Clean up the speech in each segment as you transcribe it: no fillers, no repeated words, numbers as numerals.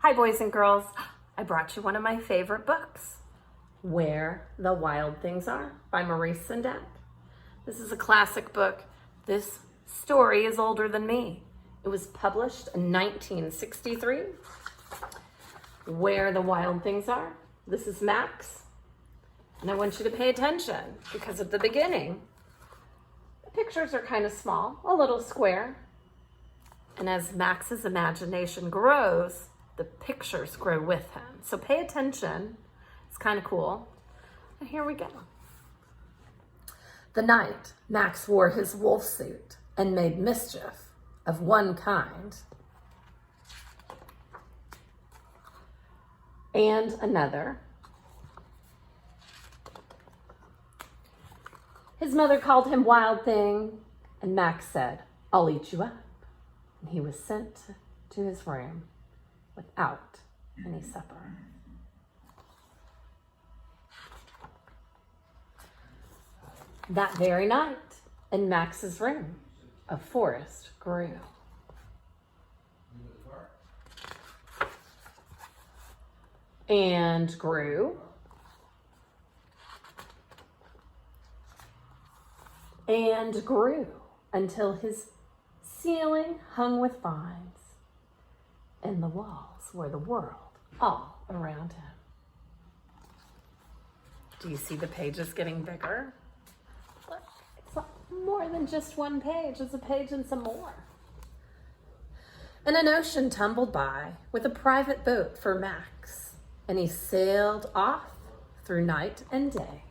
Hi, boys and girls. I brought you one of my favorite books, Where the Wild Things Are by Maurice Sendak. This is a classic book. This story is older than me. It was published in 1963. Where the Wild Things Are. This is Max. And I want you to pay attention because at the beginning, the pictures are kind of small, a little square. And as Max's imagination grows, the pictures grow with him. So pay attention. It's kind of cool. And here we go. The night Max wore his wolf suit and made mischief of one kind and another. His mother called him Wild Thing, and Max said, "I'll eat you up." And he was sent to his room without any supper. That very night, in Max's room, a forest grew. And grew. And grew until his ceiling hung with vines, and the walls were the world all around him. Do you see the pages getting bigger? Look, it's more than just one page. It's a page and some more. And an ocean tumbled by with a private boat for Max, and he sailed off through night and day.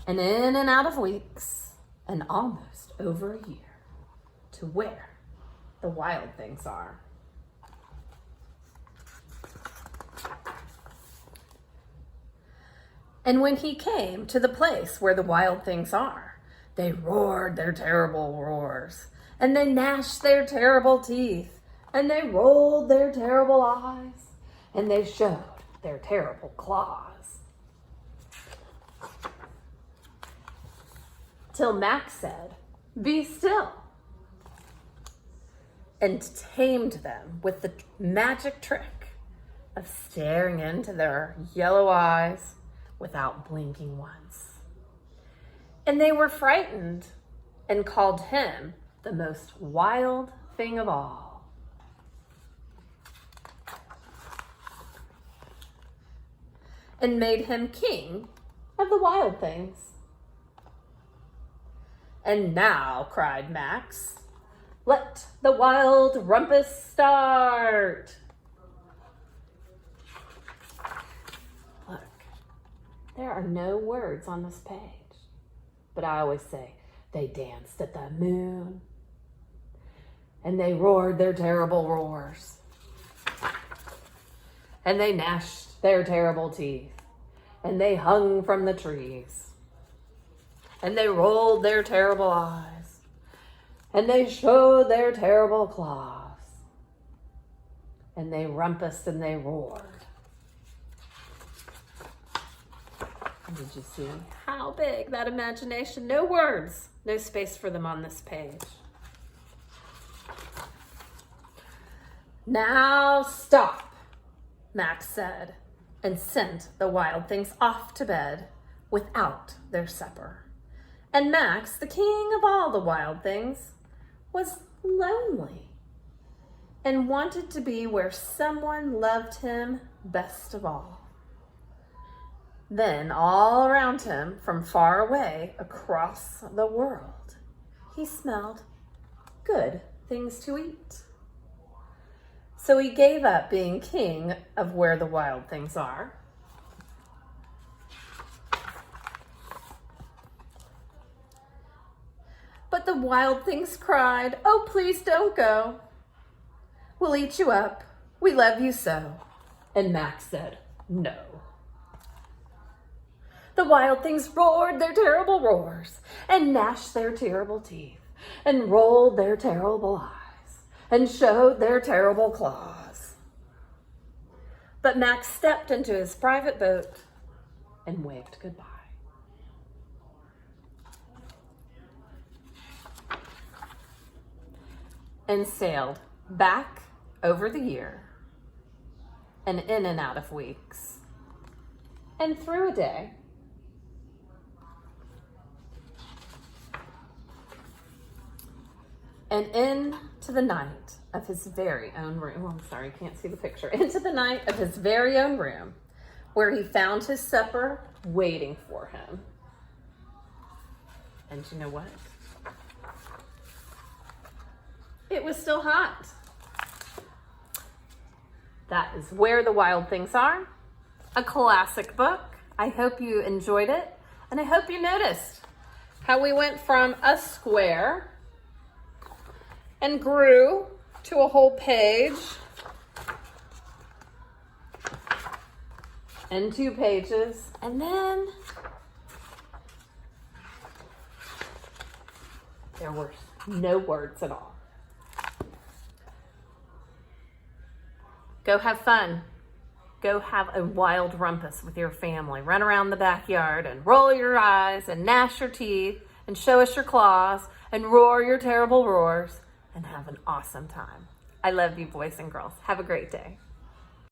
And in and out of weeks, and almost over a year, to where the wild things are. And when he came to the place where the wild things are, they roared their terrible roars, and they gnashed their terrible teeth, and they rolled their terrible eyes, and they showed their terrible claws. Till Max said, "Be still," and tamed them with the magic trick of staring into their yellow eyes without blinking once. And they were frightened and called him the most wild thing of all. And made him king of the wild things. "And now," cried Max, "let the wild rumpus start." Look, there are no words on this page, but I always say they danced at the moon, and they roared their terrible roars, and they gnashed their terrible teeth, and they hung from the trees. And they rolled their terrible eyes, and they showed their terrible claws, and they rumpused and they roared. And did you see how big that imagination? No words, no space for them on this page. "Now stop," Max said, and sent the wild things off to bed without their supper. And Max, the king of all the wild things, was lonely and wanted to be where someone loved him best of all. Then all around him, from far away across the world, he smelled good things to eat. So he gave up being king of where the wild things are. But the wild things cried, "Oh, please don't go. We'll eat you up. We love you so." And Max said, "No." The wild things roared their terrible roars, and gnashed their terrible teeth, and rolled their terrible eyes, and showed their terrible claws. But Max stepped into his private boat and waved goodbye. and sailed back over the year and in and out of weeks and through a day and into the night of his very own room. Oh, I'm sorry, I can't see the picture. Into the night of his very own room, where he found his supper waiting for him. And you know what? It was still hot. That is Where the Wild Things Are, a classic book. I hope you enjoyed it, and I hope you noticed how we went from a square and grew to a whole page and 2 pages, and then there were no words at all. Go have fun. Go have a wild rumpus with your family. Run around the backyard and roll your eyes and gnash your teeth and show us your claws and roar your terrible roars and have an awesome time. I love you, boys and girls. Have a great day.